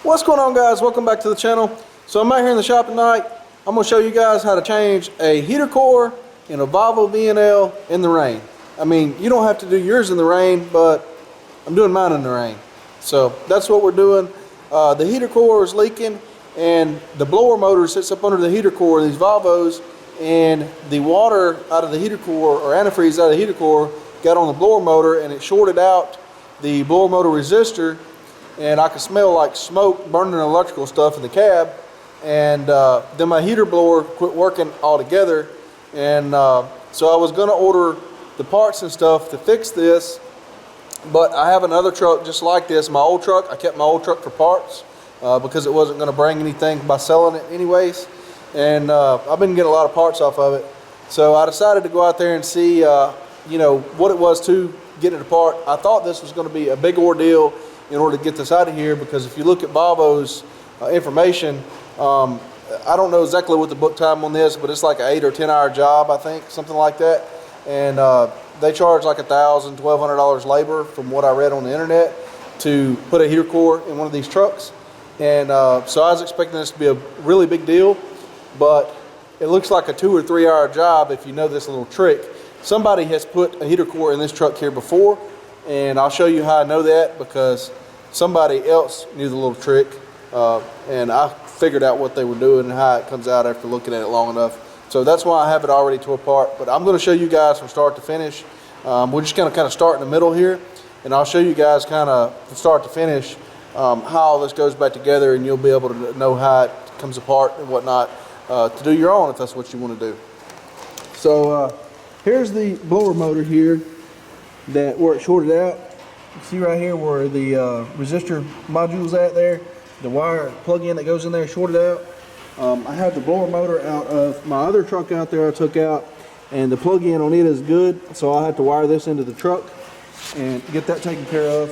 What's going on, guys? Welcome back to the channel. So I'm out here in the shop tonight. I'm going to show you guys how to change a heater core in a Volvo Vnl in the rain. I mean, you don't have to do yours in the rain, but I'm doing mine in the rain. So that's what we're doing. The heater core is leaking and the blower motor sits up under the heater core of these Volvos, and the water out of the heater core, or antifreeze out of the heater core, got on the blower motor and it shorted out the blower motor resistor, and I could smell like smoke burning electrical stuff in the cab. And then my heater blower quit working altogether, and so I was going to order the parts and stuff to fix this, but I have another truck just like this, my old truck. I kept my old truck for parts because it wasn't going to bring anything by selling it anyways, and I've been getting a lot of parts off of it. So I decided to go out there and see you know, what it was to get it apart. I thought this was going to be a big ordeal in order to get this out of here, because if you look at Volvo's information, I don't know exactly what the book time on this, but it's like an 8 or 10 hour job, I think, something like that. And they charge like $1,000, $1,200 labor from what I read on the internet to put a heater core in one of these trucks. And so I was expecting this to be a really big deal, but it looks like a 2 or 3 hour job if you know this little trick. Somebody has put a heater core in this truck here before, and I'll show you how I know that, because somebody else knew the little trick, and I figured out what they were doing and how it comes out after looking at it long enough. So that's why I have it already tore apart. But I'm going to show you guys from start to finish. We're just going to kind of start in the middle here, and I'll show you guys kind of from start to finish how all this goes back together, and you'll be able to know how it comes apart and whatnot to do your own if that's what you want to do. So here's the blower motor here, where it shorted out. You see right here where the resistor module's at there, the wire plug-in that goes in there shorted out. I have the blower motor out of my other truck out there I took out, and the plug-in on it is good, so I have to wire this into the truck and get that taken care of.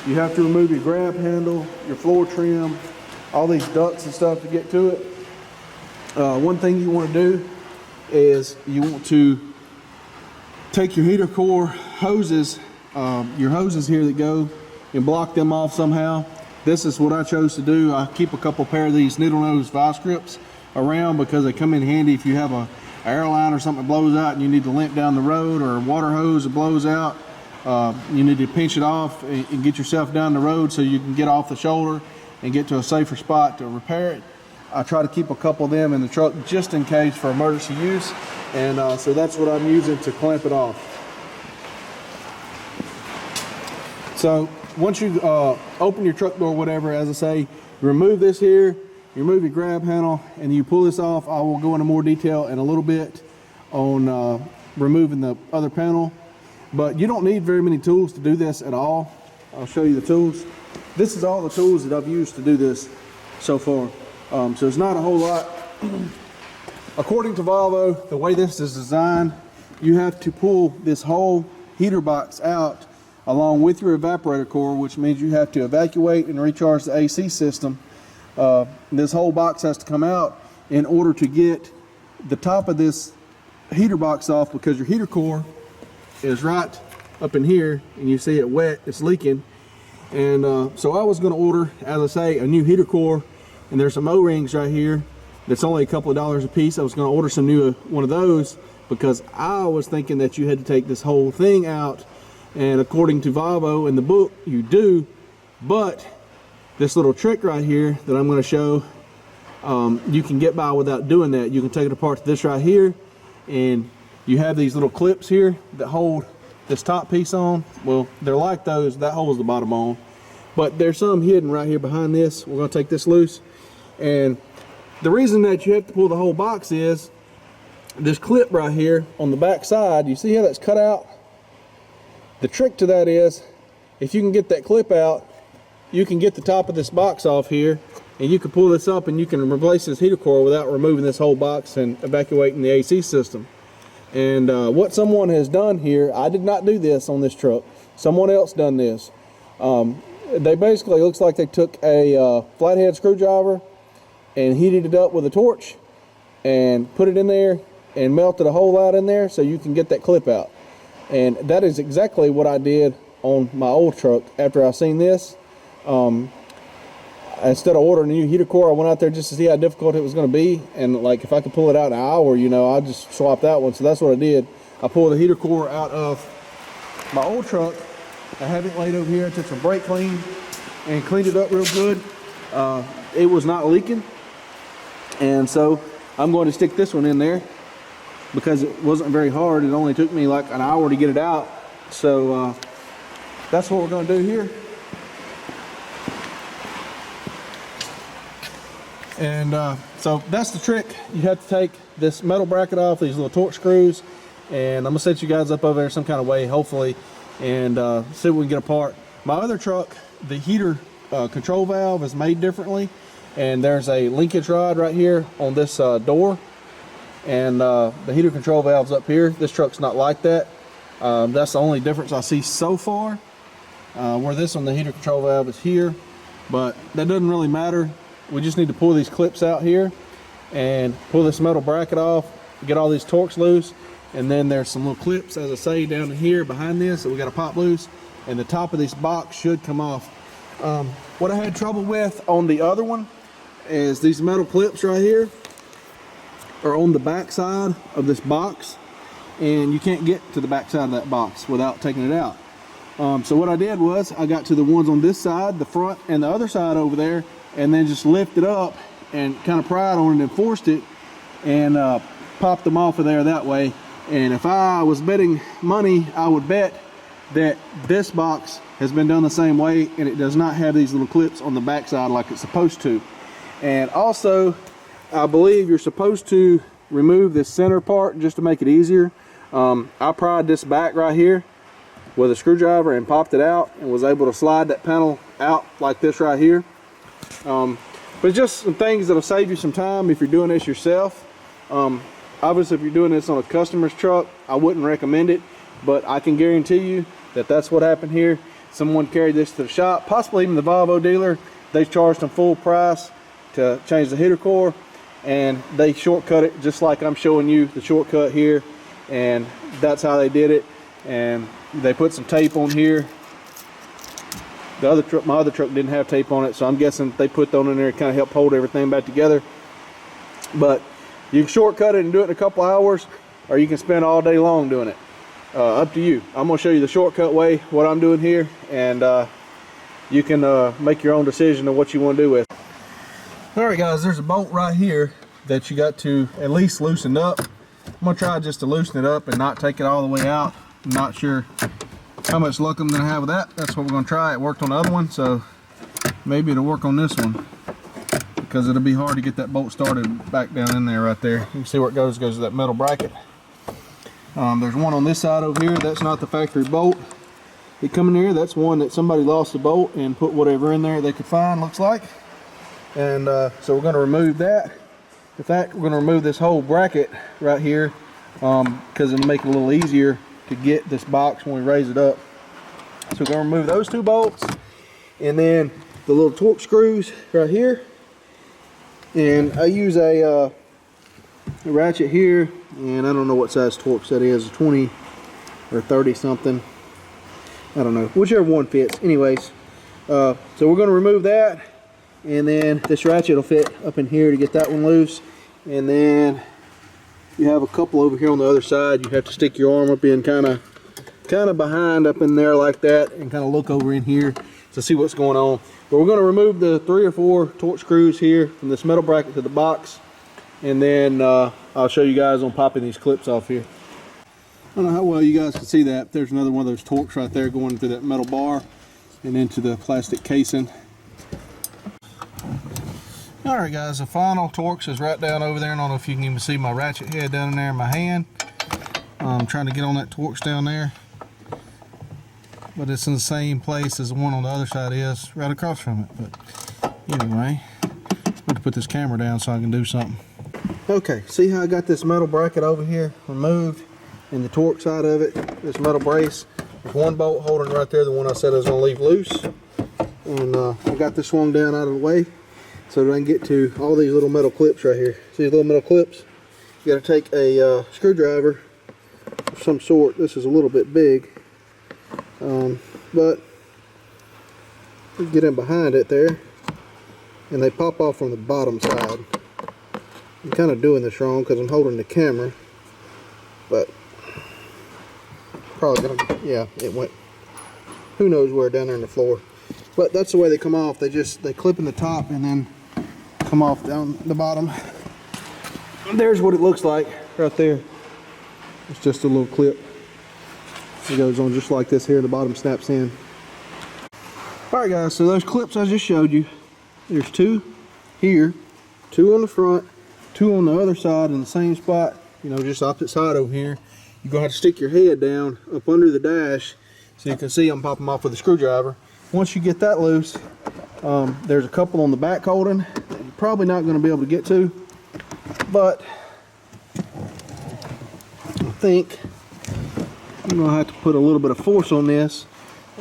You have to remove your grab handle, your floor trim, all these ducts and stuff to get to it. One thing you want to do is you want to take your heater core hoses, your hoses here that go, and block them off somehow. This is what I chose to do. I keep a couple pair of these needle nose vice grips around because they come in handy if you have a airline or something that blows out and you need to limp down the road, or a water hose that blows out. You need to pinch it off and get yourself down the road so you can get off the shoulder and get to a safer spot to repair it. I try to keep a couple of them in the truck just in case for emergency use, and so that's what I'm using to clamp it off. So once you open your truck door, whatever, as I say, you remove this here, you remove your grab handle, and you pull this off. I will go into more detail in a little bit on removing the other panel, but you don't need very many tools to do this at all. I'll show you the tools. This is all the tools that I've used to do this so far. So it's not a whole lot. According to Volvo, the way this is designed, you have to pull this whole heater box out along with your evaporator core, which means you have to evacuate and recharge the AC system. This whole box has to come out in order to get the top of this heater box off, because your heater core is right up in here, and you see it wet, it's leaking. And so I was going to order, as I say, a new heater core, and there's some O-rings right here that's only a couple of dollars a piece. I was going to order some new one of those, because I was thinking that you had to take this whole thing out, and according to Volvo in the book, you do. But this little trick right here that I'm going to show, you can get by without doing that. You can take it apart to this right here, and you have these little clips here that hold this top piece on. Well, they're like those that holds the bottom on, but there's some hidden right here behind this. We're going to take this loose, and the reason that you have to pull the whole box is this clip right here on the back side. You see how that's cut out? The trick to that is, if you can get that clip out, you can get the top of this box off here, and you can pull this up and you can replace this heater core without removing this whole box and evacuating the AC system. And what someone has done here, I did not do this on this truck, someone else done this. They basically, looks like they took a flathead screwdriver and heated it up with a torch and put it in there and melted a hole out in there so you can get that clip out. And that is exactly what I did on my old truck. After I seen this, instead of ordering a new heater core, I went out there just to see how difficult it was going to be, and like if I could pull it out in an hour, you know, I'd just swap that one. So that's what I did. I pulled the heater core out of my old truck. I have it laid over here. I took some brake clean and cleaned it up real good. It was not leaking, and so I'm going to stick this one in there because it wasn't very hard. It only took me like an hour to get it out. So that's what we're going to do here. And so that's the trick. You have to take this metal bracket off, these little torque screws, and I'm gonna set you guys up over there some kind of way, hopefully, and see what we can get apart. My other truck, the heater control valve is made differently, and there's a linkage rod right here on this door, and the heater control valve's up here. This truck's not like that. That's the only difference I see so far. Where this one, the heater control valve is here, but that doesn't really matter. We just need to pull these clips out here and pull this metal bracket off, get all these torques loose, and then there's some little clips, as I say, down here behind this that we got to pop loose, and the top of this box should come off. What I had trouble with on the other one is these metal clips right here are on the back side of this box, and you can't get to the back side of that box without taking it out. So what I did was I got to the ones on this side, the front and the other side over there, and then just lift it up and kind of pried on it and forced it, and popped them off of there that way. And if I was betting money, I would bet that this box has been done the same way, and it does not have these little clips on the back side like it's supposed to. And also, I believe you're supposed to remove this center part just to make it easier. I pried this back right here with a screwdriver and popped it out, and was able to slide that panel out like this right here. But just some things that'll save you some time if you're doing this yourself. Obviously, if you're doing this on a customer's truck, I wouldn't recommend it, but I can guarantee you that that's what happened here. Someone carried this to the shop, possibly even the Volvo dealer. They charged them full price to change the heater core, and they shortcut it just like I'm showing you the shortcut here, and that's how they did it. And they put some tape on here. The other truck, my other truck, didn't have tape on it, so I'm guessing they put that on in there to kind of help hold everything back together. But you can shortcut it and do it in a couple hours, or you can spend all day long doing it. Up to you. I'm going to show you the shortcut way, what I'm doing here, and you can make your own decision of what you want to do with it. Alright guys, there's a bolt right here that you got to at least loosen up. I'm going to try just to loosen it up and not take it all the way out. I'm not sure how much luck I'm going to have with that. That's what we're going to try. It worked on the other one, so maybe it'll work on this one, because it'll be hard to get that bolt started back down in there right there. You can see where it goes to that metal bracket. There's one on this side over here. That's not the factory bolt. It come in here. That's one that somebody lost the bolt and put whatever in there they could find, looks like. And so we're going to remove that. In fact, we're going to remove this whole bracket right here, because it'll make it a little easier to get this box when we raise it up. So we're going to remove those two bolts, and then the little torque screws right here. And I use a ratchet here, and I don't know what size Torx that is, 20 or 30 something, I don't know, whichever one fits. Anyways, so we're going to remove that, and then this ratchet will fit up in here to get that one loose. And then you have a couple over here on the other side. You have to stick your arm up in kind of behind up in there like that, and kind of look over in here to see what's going on. But we're going to remove the 3 or 4 torque screws here from this metal bracket to the box, and then I'll show you guys on popping these clips off here. I don't know how well you guys can see that. There's another one of those torques right there going through that metal bar and into the plastic casing. Alright guys, the final Torx is right down over there. I don't know if you can even see my ratchet head down in there in my hand. I'm trying to get on that Torx down there, but it's in the same place as the one on the other side is, right across from it. But anyway, I'm going to put this camera down so I can do something. Okay, see how I got this metal bracket over here removed, and the torque side of it, this metal brace. There's one bolt holding right there, the one I said I was going to leave loose. And I got this swung down out of the way so that I can get to all these little metal clips right here. See these little metal clips? You got to take a screwdriver of some sort. This is a little bit big, but get in behind it there, and they pop off from the bottom side. I'm kind of doing this wrong because I'm holding the camera, but probably gonna, yeah, it went who knows where down there in the floor. But that's the way they come off. They clip in the top and then come off down the bottom. There's what it looks like right there. It's just a little clip. It goes on just like this here. The bottom snaps in. Alright guys, so those clips I just showed you, there's two here, two on the front, two on the other side in the same spot, you know, just opposite side over here. You're going to have to stick your head down up under the dash so you can see them pop them off with a screwdriver. Once you get that loose, there's a couple on the back holding that you're probably not going to be able to get to, but I think I'm going to have to put a little bit of force on this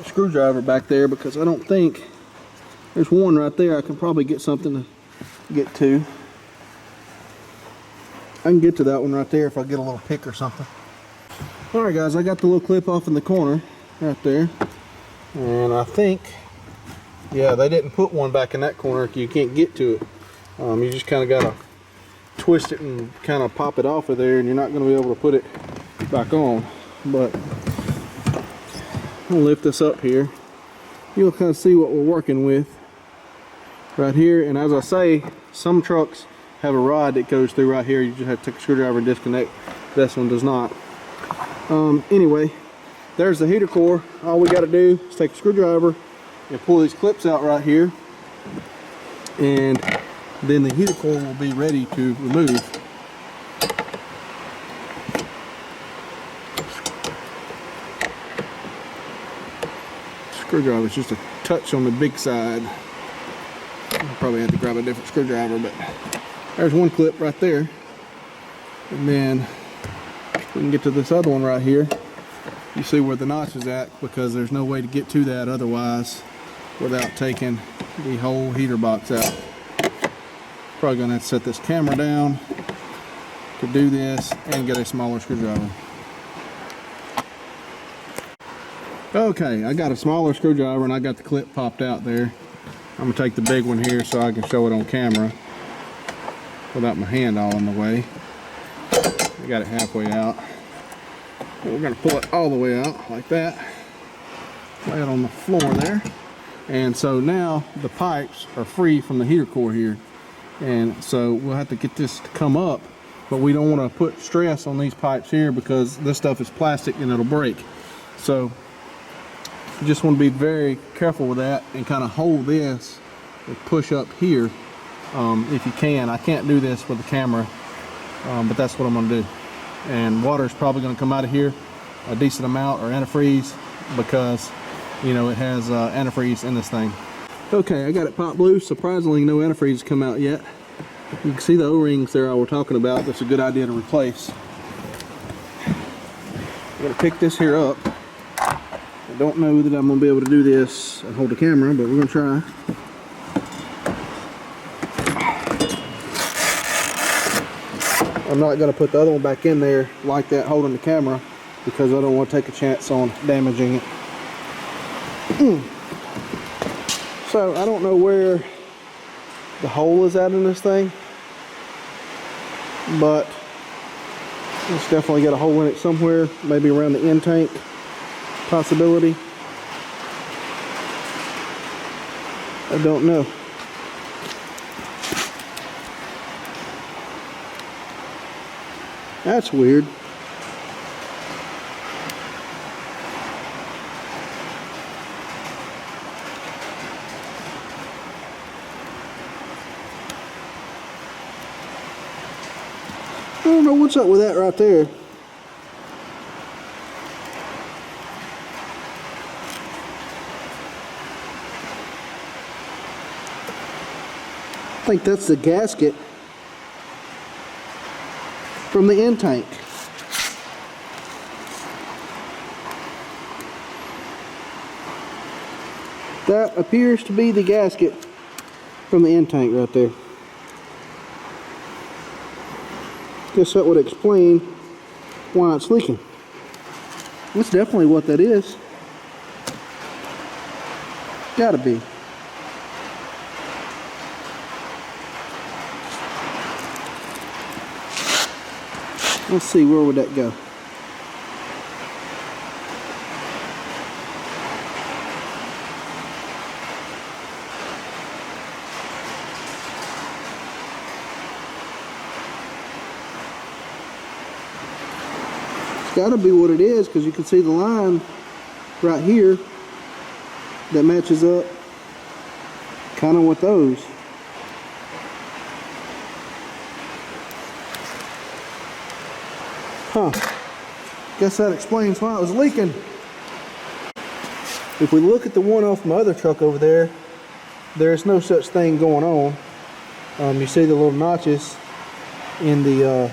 screwdriver back there, because I don't think there's one right there I can probably get something to get to. I can get to that one right there if I get a little pick or something. Alright guys, I got the little clip off in the corner right there, and I think, yeah, they didn't put one back in that corner. You can't get to it. You just kind of got to twist it and kind of pop it off of there, and you're not going to be able to put it back on. But I'll lift this up here. You'll kind of see what we're working with right here. And as I say, some trucks have a rod that goes through right here. You just have to take a screwdriver and disconnect. This one does not. Anyway, there's the heater core. All we got to do is take a screwdriver and pull these clips out right here, and then the heater core will be ready to remove. Screwdriver is just a touch on the big side. I probably had to grab a different screwdriver, but there's one clip right there. And then we can get to this other one right here. You see where the notch is at, because there's no way to get to that otherwise without taking the whole heater box out. Probably gonna have to set this camera down to do this and get a smaller screwdriver. Okay, I got a smaller screwdriver and I got the clip popped out there. I'm gonna take the big one here so I can show it on camera without my hand all in the way. I got it halfway out. We're gonna pull it all the way out like that. Lay it on the floor there. And so now the pipes are free from the heater core here. And so we'll have to get this to come up, but we don't want to put stress on these pipes here because this stuff is plastic and it'll break. So you just want to be very careful with that and kind of hold this and push up here if you can. I can't do this with the camera, but that's what I'm going to do. And water is probably going to come out of here a decent amount, or antifreeze, because you know it has antifreeze in this thing. Okay, I got it popped loose. Surprisingly, no antifreeze has come out yet. You can see the O-rings there I was talking about. That's a good idea to replace. I'm going to pick this here up. I don't know that I'm going to be able to do this and hold the camera, but we're going to try. I'm not going to put the other one back in there like that holding the camera, because I don't want to take a chance on damaging it. So I don't know where the hole is at in this thing, but it's definitely got a hole in it somewhere, maybe around the end tank possibility. I don't know. That's weird. I don't know what's up with that right there. I think that's the gasket from the end tank. That appears to be the gasket from the end tank right there. Guess that would explain why it's leaking. That's definitely what that is. Gotta be. Let's see, where would that go? It's got to be what it is, because you can see the line right here that matches up kind of with those. Huh. Guess that explains why it was leaking. If we look at the one off my other truck over there, there's no such thing going on. You see the little notches in the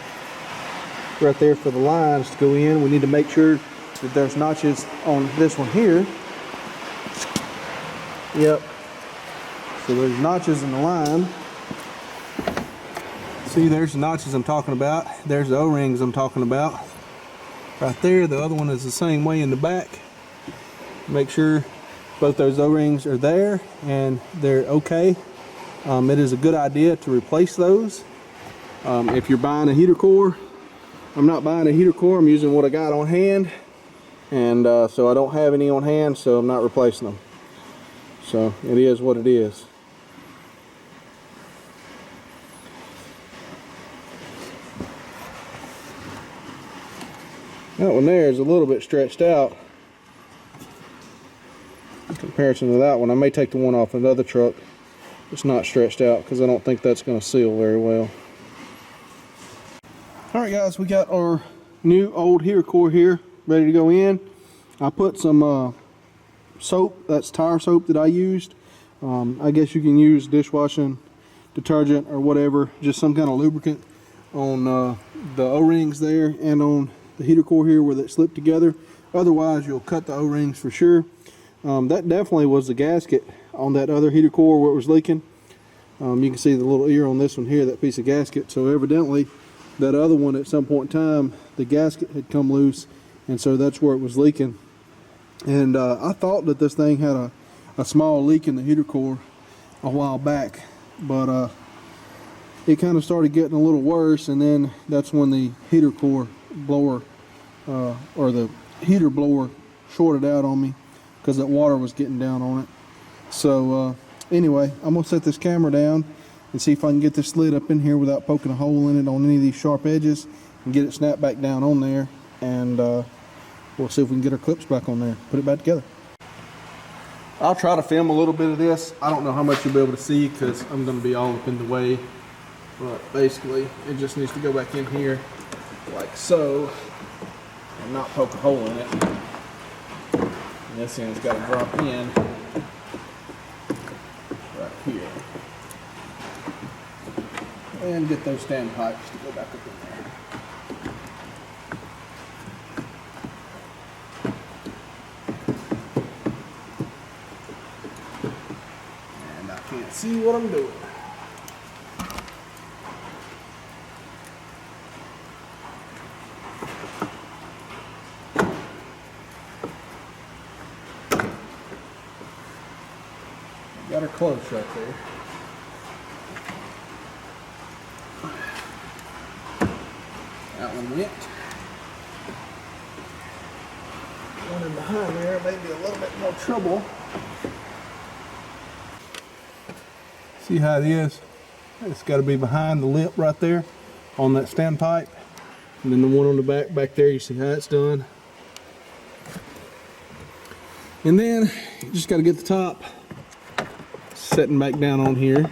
right there for the lines to go in. We need to make sure that there's notches on this one here. Yep. So there's notches in the line. See, there's the notches I'm talking about. There's the O-rings I'm talking about. Right there, the other one is the same way in the back. Make sure both those O-rings are there and they're okay. It is a good idea to replace those. If you're buying a heater core, I'm not buying a heater core, I'm using what I got on hand. And so I don't have any on hand, so I'm not replacing them. So it is what it is. That one there is a little bit stretched out in comparison to that one. I may take the one off another truck. It's not stretched out because I don't think that's going to seal very well. Alright guys, we got our new old heater core here ready to go in. I put some soap, that's tire soap that I used. I guess you can use dishwashing detergent or whatever, just some kind of lubricant on the O-rings there and on the heater core here where they slip together. Otherwise you'll cut the O-rings for sure. That definitely was the gasket on that other heater core where it was leaking. You can see the little ear on this one here, that piece of gasket. So evidently that other one at some point in time, the gasket had come loose, and so that's where it was leaking. And I thought that this thing had a small leak in the heater core a while back, but it kind of started getting a little worse, and then that's when the heater core blower or the heater blower shorted out on me because that water was getting down on it. So anyway, I'm gonna set this camera down and see if I can get this lid up in here without poking a hole in it on any of these sharp edges and get it snapped back down on there, and we'll see if we can get our clips back on there, put it back together. I'll try to film a little bit of this. I don't know how much you'll be able to see because I'm going to be all up in the way, but basically it just needs to go back in here like so and not poke a hole in it. And this end's got to drop in right here and get those standpipes to go back up in there. And I can't see what I'm doing. Got her close right there. That one went. One in behind there may be a little bit more trouble. See how it is? It's got to be behind the lip right there on that standpipe. And then the one on the back there, you see how it's done. And then you just got to get the top setting back down on here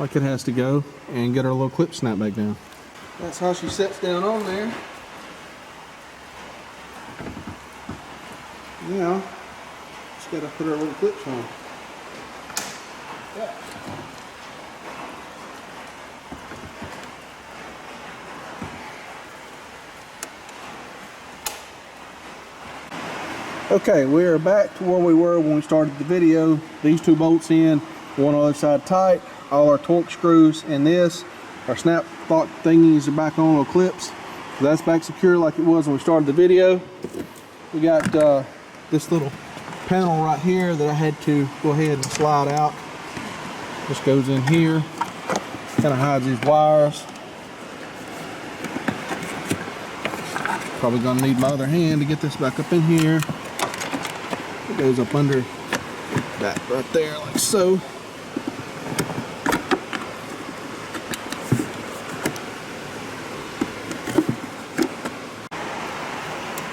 like it has to go and get our little clip snap back down. That's how she sets down on there. Now just gotta put our little clips on. Yeah. Okay, we are back to where we were when we started the video. These two bolts in, one on the other side tight, all our torque screws and this, our snap lock thingies are back on, little clips. So that's back secure like it was when we started the video. We got this little panel right here that I had to go ahead and slide out. This goes in here, kind of hides these wires. Probably gonna need my other hand to get this back up in here. It goes up under that right there, like so.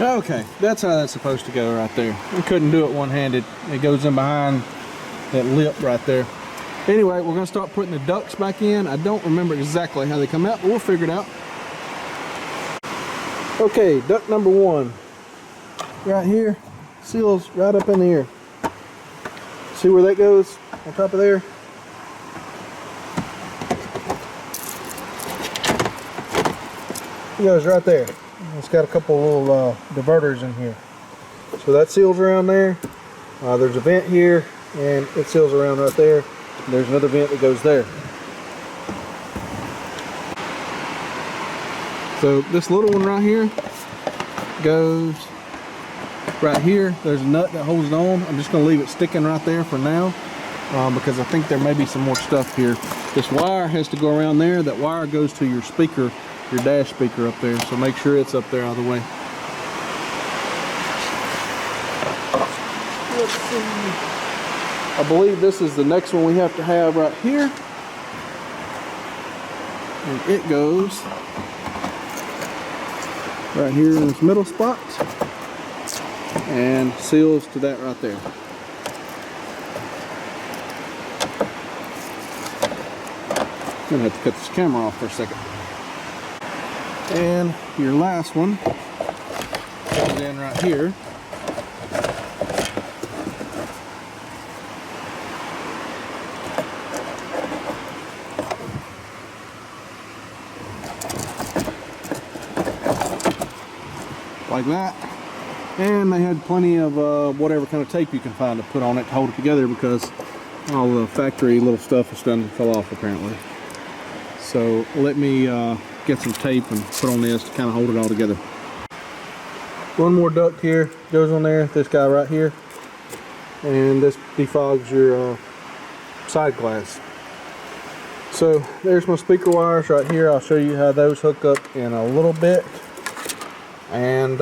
Okay, that's how that's supposed to go right there. I couldn't do it one-handed. It goes in behind that lip right there. Anyway, we're gonna start putting the ducts back in. I don't remember exactly how they come out, but we'll figure it out. Okay, duct number 1. Right here, seals right up in here. See where that goes on top of there? It goes right there. It's got a couple little diverters in here. So that seals around there. There's a vent here, and it seals around right there. And there's another vent that goes there. So this little one right here goes right here. There's a nut that holds it on. I'm just going to leave it sticking right there for now because I think there may be some more stuff here. This wire has to go around there. That wire goes to your speaker, your dash speaker up there. So make sure it's up there out of the way. Let's see. I believe this is the next one we have to have right here. And it goes right here in this middle spot and seals to that right there. I'm gonna have to cut this camera off for a second. And your last one goes in right here. Like that. And they had plenty of whatever kind of tape you can find to put on it to hold it together because all the factory little stuff is starting to fall off apparently. So let me get some tape and put on this to kind of hold it all together. One more duct here goes on there, this guy right here, and this defogs your side glass. So there's my speaker wires right here. I'll show you how those hook up in a little bit. And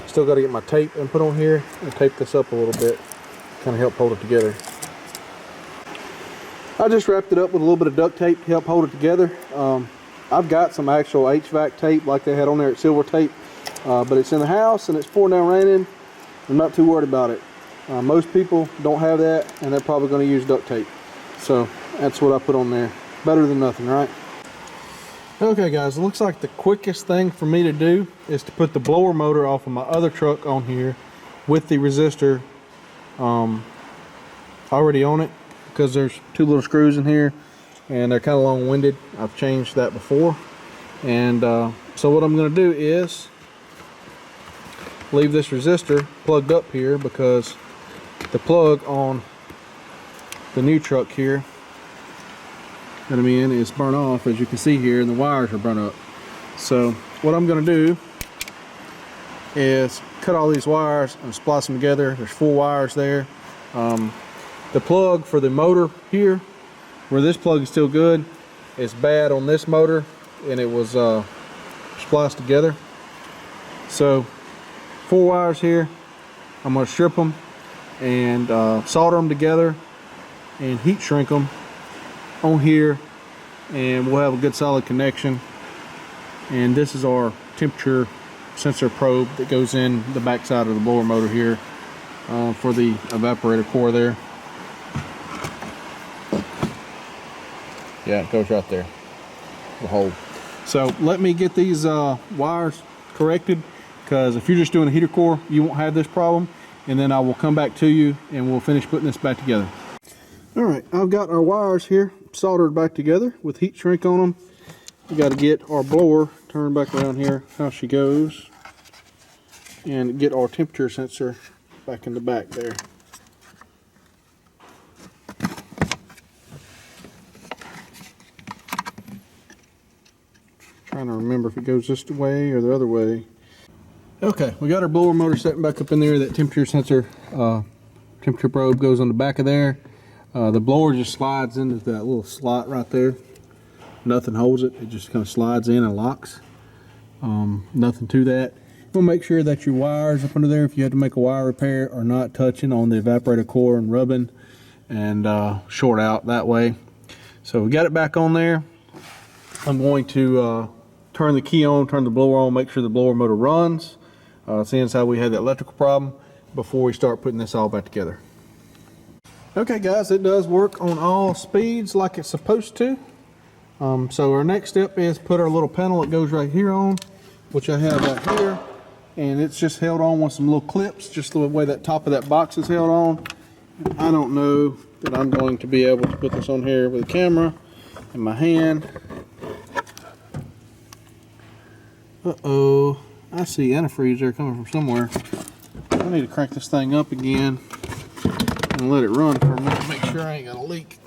still got to get my tape and put on here and tape this up a little bit, kind of help hold it together. I just wrapped it up with a little bit of duct tape to help hold it together. I've got some actual HVAC tape like they had on there at Silver Tape, but it's in the house and it's pouring down raining. I'm not too worried about it. Most people don't have that and they're probably going to use duct tape. So that's what I put on there. Better than nothing, right? Okay guys, it looks like the quickest thing for me to do is to put the blower motor off of my other truck on here with the resistor already on it, because there's 2 little screws in here and they're kind of long-winded. I've changed that before. And so what I'm going to do is leave this resistor plugged up here because the plug on the new truck here that I'm in is burnt off, as you can see here, and the wires are burnt up. So what I'm going to do is cut all these wires and splice them together. There's 4 wires there. The plug for the motor here, where this plug is still good, is bad on this motor, and it was spliced together. So 4 wires here. I'm going to strip them and solder them together and heat shrink them on here, and we'll have a good solid connection. And this is our temperature sensor probe that goes in the back side of the blower motor here for the evaporator core there. Yeah, it goes right there, the hole. So let me get these wires corrected, because if you're just doing a heater core, you won't have this problem, and then I will come back to you and we'll finish putting this back together. All right, I've got our wires here soldered back together with heat shrink on them. We got to get our blower turned back around here, how she goes, and get our temperature sensor back in the back there. Trying to remember if it goes this way or the other way. Okay, we got our blower motor setting back up in there. That temperature sensor, temperature probe goes on the back of there. The blower just slides into that little slot right there. Nothing holds it. It just kind of slides in and locks. Nothing to that. We'll make sure that your wires up under there, if you had to make a wire repair, are not touching on the evaporator core and rubbing and short out that way. So we got it back on there. I'm going to turn the key on, turn the blower on, make sure the blower motor runs, seeing as how we had that electrical problem, before we start putting this all back together. Okay guys, it does work on all speeds like it's supposed to. So our next step is put our little panel that goes right here on, which I have right here, and it's just held on with some little clips, just the way that top of that box is held on. And I don't know that I'm going to be able to put this on here with a camera in my hand. Uh-oh, I see antifreeze there coming from somewhere. I need to crank this thing up again and let it run for a minute to make sure I ain't got a leak.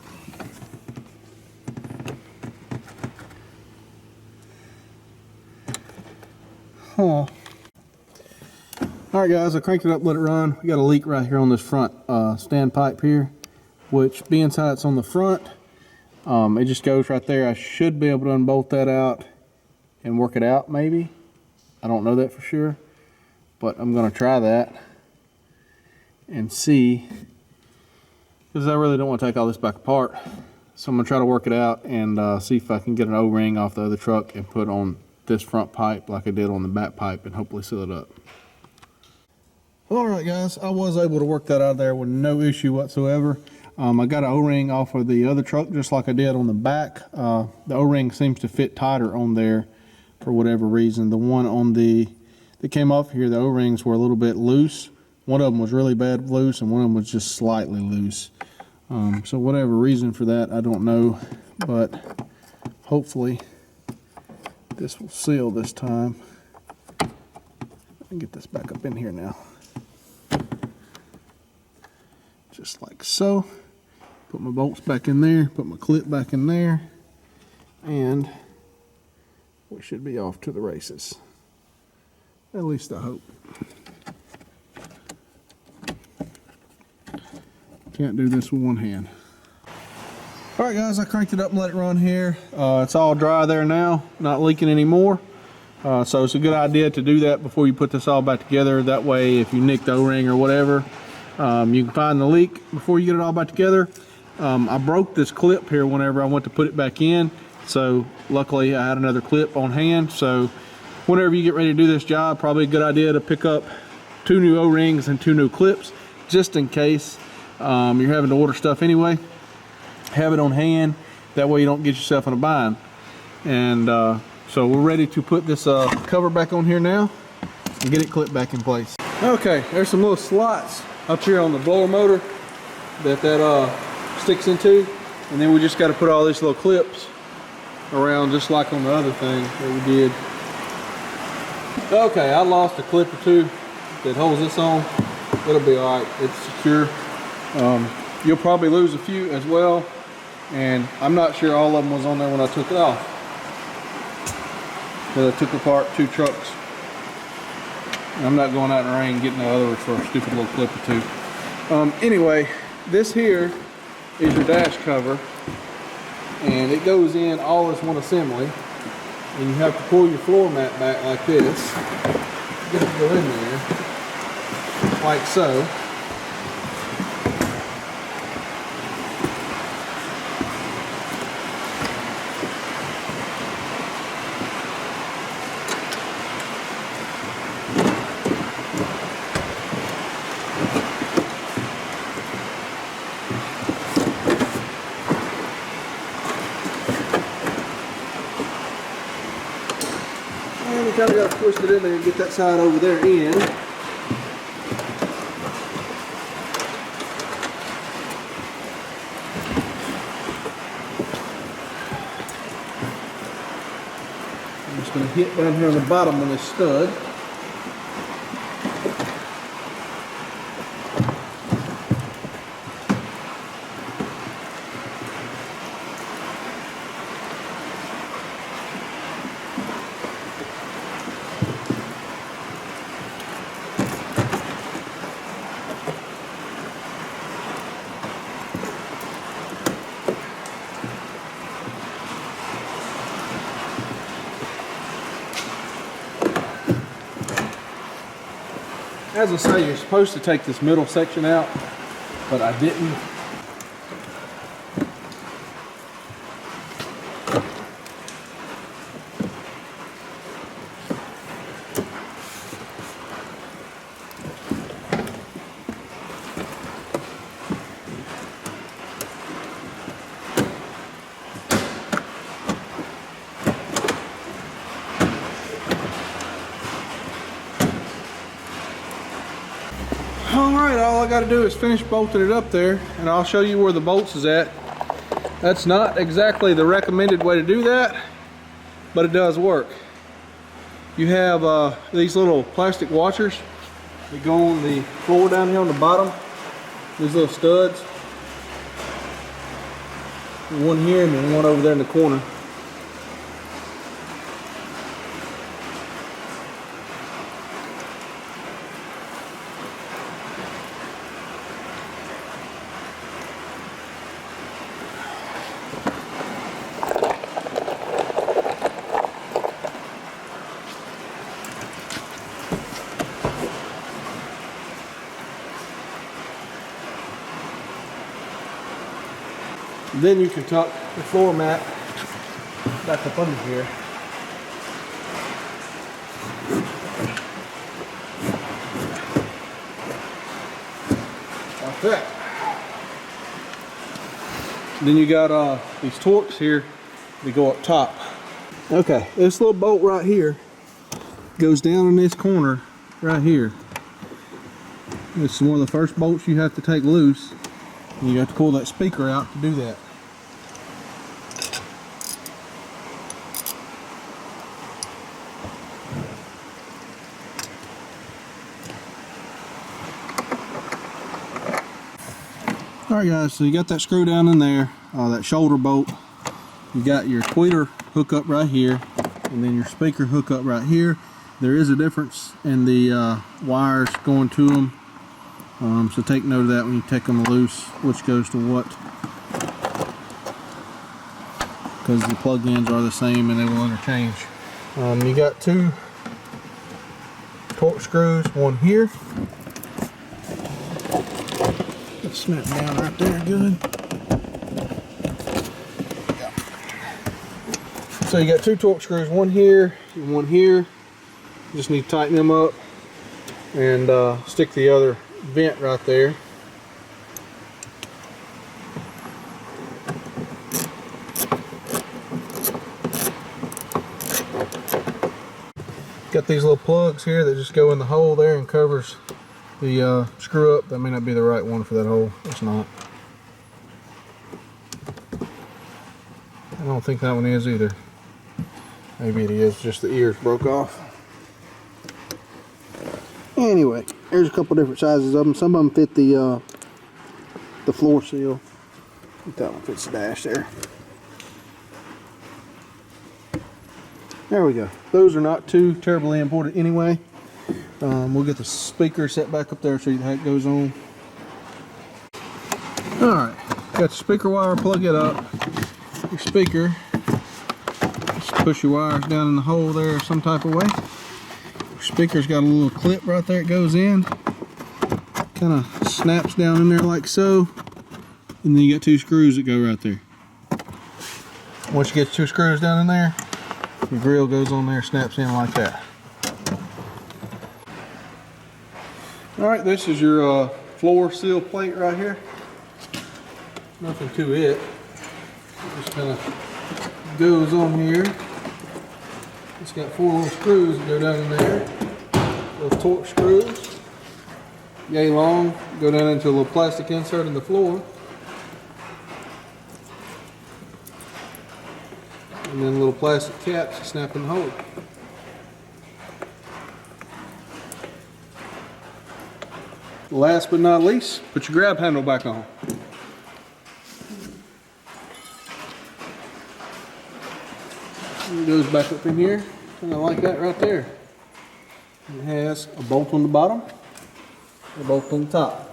Huh. Alright guys, I cranked it up, let it run. We got a leak right here on this front standpipe here, which being how it's on the front, it just goes right there. I should be able to unbolt that out and work it out maybe. I don't know that for sure, but I'm going to try that and see, because I really don't want to take all this back apart. So I'm going to try to work it out and see if I can get an O-ring off the other truck and put on this front pipe like I did on the back pipe and hopefully seal it up. Alright guys, I was able to work that out of there with no issue whatsoever. I got an O-ring off of the other truck just like I did on the back. The O-ring seems to fit tighter on there for whatever reason. The one on that came off here, the O-rings were a little bit loose. One of them was really bad loose and one of them was just slightly loose. So whatever reason for that, I don't know, but hopefully this will seal this time. I can get this back up in here now. Just like so. Put my bolts back in there, put my clip back in there, and we should be off to the races. At least I hope. Can't do this with one hand. Alright guys, I cranked it up and let it run here. It's all dry there now, not leaking anymore. So it's a good idea to do that before you put this all back together. That way if you nick the O-ring or whatever, you can find the leak before you get it all back together. I broke this clip here whenever I went to put it back in. So luckily I had another clip on hand. So whenever you get ready to do this job, probably a good idea to pick up 2 new O-rings and 2 new clips, just in case you're having to order stuff anyway. Have it on hand, that way you don't get yourself in a bind. And so we're ready to put this cover back on here now and get it clipped back in place. Okay, there's some little slots up here on the blower motor that sticks into, and then we just got to put all these little clips around just like on the other thing that we did. Okay, I lost a clip or 2 that holds this on. It'll be all right, it's secure. You'll probably lose a few as well, and I'm not sure all of them was on there when I took it off, because I took apart 2 trucks. And I'm not going out in the rain getting the others for a stupid little clip or 2. Anyway, this here is your dash cover, and it goes in all as one assembly, and you have to pull your floor mat back like this, get it to go in there like so. And you kind of got to twist it in there and get that side over there in. I'm just going to hit down here on the bottom on this stud. as I say, you're supposed to take this middle section out, but I didn't. Alright, all I got to do is finish bolting it up there, and I'll show you where the bolts is at. That's not exactly the recommended way to do that, but it does work. You have these little plastic washers that go on the floor down here on the bottom. These little studs. One here and then one over there in the corner. Then you can tuck the floor mat back up under here. Like that. Then you got these Torx here that go up top. Okay, this little bolt right here goes down in this corner right here. This is one of the first bolts you have to take loose. And you have to pull that speaker out to do that. Alright guys, so you got that screw down in there, that shoulder bolt. You got your tweeter hookup right here, and then your speaker hookup right here. There is a difference in the wires going to them. So take note of that when you take them loose, which goes to what, because the plug-ins are the same and they will interchange. You got two Torx screws, one here. Let's snap down right there, good. So you got two Torx screws, one here and one here. You just need to tighten them up and stick the other vent right there. Got these little plugs here that just go in the hole there and covers the screw up. That may not be the right one for that hole. It's not. I don't think that one is either. Maybe it is, just the ears broke off. Anyway, there's a couple different sizes of them. Some of them fit the floor seal. I think that one fits the dash there. There we go. Those are not too terribly important anyway. We'll get the speaker set back up there so you know how it goes on. Alright, got the speaker wire, plug it up. Your speaker, just push your wires down in the hole there some type of way. Speaker's got a little clip right there it goes in, kind of snaps down in there like so, and then you got two screws that go right there. Once you get two screws down in there, your grill goes on there, snaps in like that. Alright, this is your floor seal plate right here. Nothing to it. It just kind of goes on here. It's got four little screws that go down in there. Those Torx screws, yay long, go down into a little plastic insert in the floor. And then little plastic caps to snap in the hole. Last but not least, put your grab handle back on. It goes back up in here, kind of like that right there. It has a bolt on the bottom, a bolt on the top.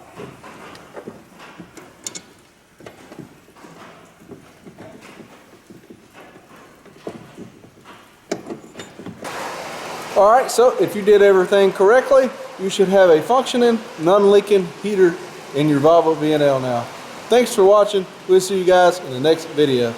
Alright, so if you did everything correctly, you should have a functioning, non-leaking heater in your Volvo VNL now. Thanks for watching. We'll see you guys in the next video.